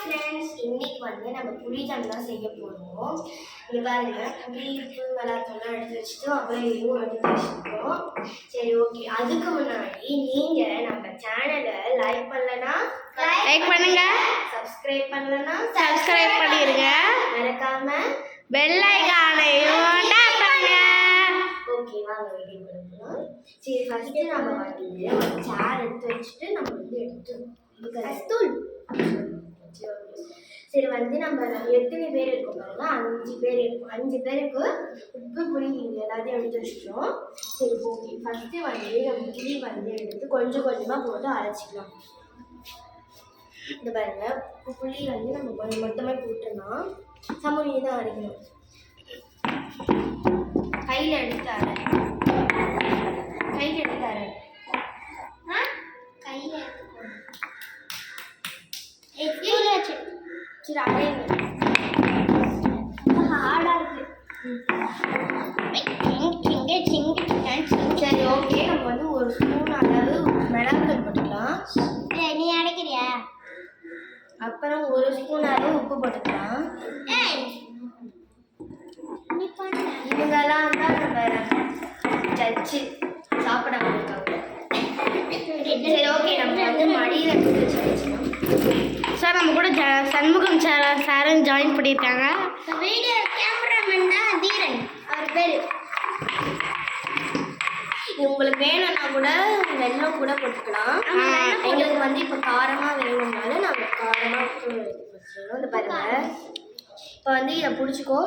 Friends, இன்னைக்கு நம்ம புளிஜாம் தான் செய்ய போகிறோம். இங்கே பாருங்க, புளி உப்பு மிளகாத்தூள்லாம் எடுத்து வச்சுட்டோம், அப்புறம் இதுவும் எடுத்து வச்சுருக்கோம். சரி, ஓகே. அதுக்கு முன்னாடி நீங்கள் நம்ம சேனலை லைக் பண்ணலன்னா லைக் பண்ணுங்க, சப்ஸ்கிரைப் பண்ணலன்னா சப்ஸ்கிரைப் பண்ணிடுங்க, மறக்காம பெல் ஐகானையும் டேப் பண்ணுங்க. ஓகே, வாங்க வீடியோ கொடுக்கலாம். சரி, ஃபஸ்ட்டு நம்ம ஒரு சேர் எடுத்து வச்சுட்டு நம்ம எடுத்து தூள். சரி, நம்ம எத்தனை பேர் இருக்கோம் பாருங்க, 5 பேர் இருக்கும். 5 பேருக்கு உப்பு புளி எல்லாத்தையும் எடுத்து வச்சுட்டோம். சரி, ஓகே. ஃபஸ்ட்டு நம்ம புளி எடுத்து கொஞ்சம் கொஞ்சமாக போட்டு அரைச்சிக்கலாம். இந்த பாருங்க, புளி நம்ம கொஞ்சம் மொத்தமாக போட்டோம்னா சமூக தான் அரைக்கணும். கையில் எடுத்து அரை, கையில் எடுத்து அரை, கையில் சரி, அரைங்க. ஹார்டாக இருக்கு. சரி, ஓகே. நம்ம ஒரு ஸ்பூன் அளவு மிளகாத்தூள் போட்டுக்கலாம். நீ அடைக்கிறியா? அப்புறம் ஒரு ஸ்பூன் அளவு உப்பு போட்டுக்கலாம். இவங்கெல்லாம் தான் நம்ம ஜட்ஜு சாப்பிட இருக்காங்க. சரி, ஓகே. நம்ம மடியில் எடுத்து வச்சுக்கலாம். சார், நம்ம கூட சண்முகம் சாரும் ஜாயின் பண்ணியிருக்காங்க. வீடியோ கேமராமேன் தான் தீரன், அவர் பேர். உங்களுக்கு வேணும்னா கூட வெல்லம் கூட போட்டுக்கலாம். எங்களுக்கு இப்போ காரமாக வேணும்னாலும் நாங்கள் காரமாக வச்சுருவோம். இந்த பாருங்க, இப்போ இதை பிடிச்சிக்கோ.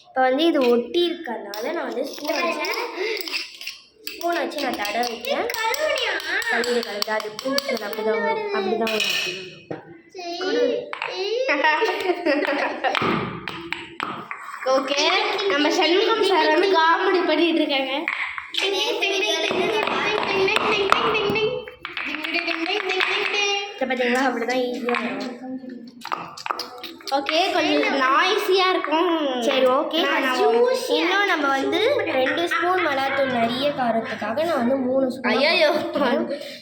இப்போ இது ஒட்டி இருக்கிறதுனால நான் ஸ்பூன் வச்சு நான் தடை வைக்கிறேன். கழுவி கழுவி அது பூச்சி அப்படிதான் வரும். ஓகே, நம்ம சண்முகம் சார் காமெடி பண்ணிட்டு இருக்காங்க. பார்த்தீங்களா, அப்படிதான் ஈஸியாக வரும். ஓகே, கொஞ்சம் நாய்ஸியாக இருக்கும். சரி, ஓகே. இன்னும் நம்ம 2 ஸ்பூன் மிளகாத்தூள் நிறைய காரத்துக்காக நான் 3 ஸ்பூன். ஐயோ,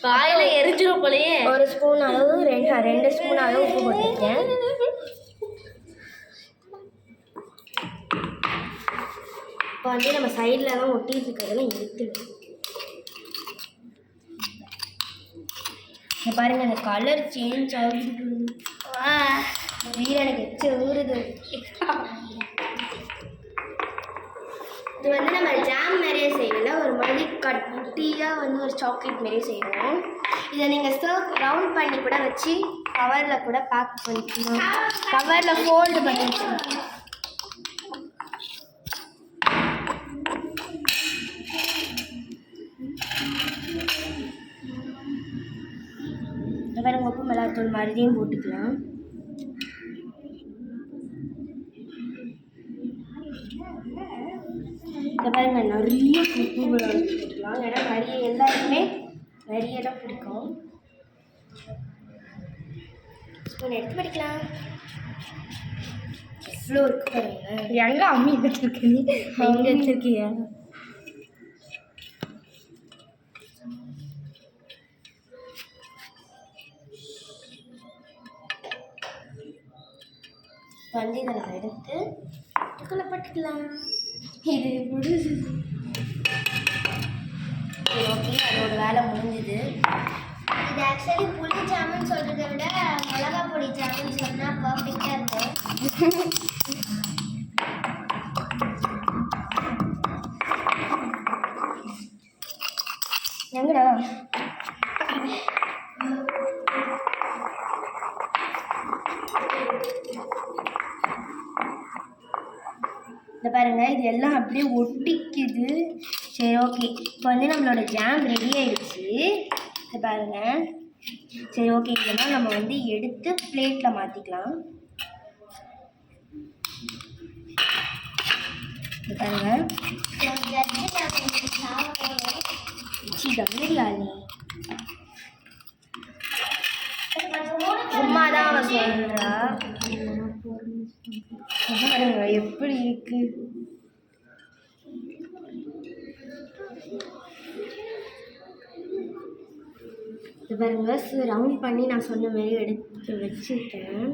காயில் எரிஞ்சிடும் போலயே. 1 ஸ்பூன் அளவு 2 ஸ்பூன் அளவு உப்பு போட்டிருக்கேன். இப்போ நம்ம சைடில் தான் ஒட்டிட்டு இருக்கிறதெல்லாம் எடுத்துடுவோம். பாருங்க, அந்த கலர் சேஞ்ச் ஆகுது. வீர எனக்கு எச்சு ஊறுது. இது நம்ம ஜாம் நிறைய செய்யல, ஒரு மாதிரி கட்டியாக ஒரு சாக்லேட் மாரி செய்வோம். இதை நீங்கள் ரவுண்ட் பண்ணி கூட வச்சு கவரில் கூட பேக் பண்ணிக்கணும். கவரில் ஃபோல்டு பண்ணி வச்சுக்கணும். பாருங்க, உப்பு மிளகாத்தூள் மறுபடியும் போட்டுக்கலாம். இந்த பாருங்க, நிறைய உப்பு மிளகாத்தூள் போட்டுக்கலாம். ஏன்னா எல்லாருக்குமே நிறைய தான் பிடிக்கும். ஸ்பூன் எடுத்து படிக்கலாம். எவ்வளோ இருக்கு பாருங்க. எங்கே அம்மி வச்சுருக்க? நீ எங்கே வச்சுருக்கியா? இதை நம்ம எடுத்து இதுக்குள்ளே பட்டுக்கலாம். இது முடிஞ்சு. ஓகே, அதோட வேலை முடிஞ்சுது. இது ஆக்சுவலி புளி ஜாமுன்னு சொல்கிறத விட மிளகா பொடி ஜாமுன்னு சொன்னால் பர்ஃபெக்டாக இருக்கும். எங்கடா இந்த பாருங்க, இது எல்லாம் அப்படியே ஒட்டிக்குது. சரி, ஓகே. இப்போ நம்மளோட ஜாம் ரெடி ஆயிடுச்சு. இது பாருங்க. சரி, ஓகே. இதெல்லாம் நம்ம எடுத்து பிளேட்டில் மாற்றிக்கலாம். இது பாருங்க. கம்மியானி சும்மா தான் அவன் சொல்கிறா. எப்படி இருக்கு? இது பாருங்க ரவுண்ட் பண்ணி நான் சொன்ன மாதிரி எடுத்து வச்சுருக்கேன்.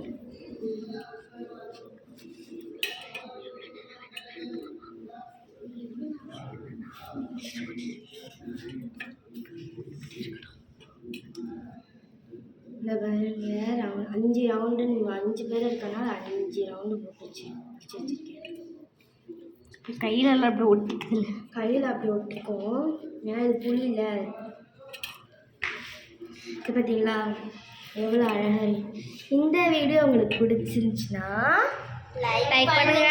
இல்லை பாருங்க 5 ரவுண்டு 5 பேர் இருக்கனால 5 ரவுண்டு போட்டுச்சு வச்சுருக்கேன். கையிலலாம் அப்படி ஒட்டிக்குது. கையில் அப்படி ஒட்டிக்கும் ஏன்னா இது புளியில. இது பார்த்தீங்களா எவ்வளோ அழகாக இருக்கு. இந்த வீடியோ உங்களுக்கு பிடிச்சிருந்துச்சுன்னா லைக் பண்ணுங்க,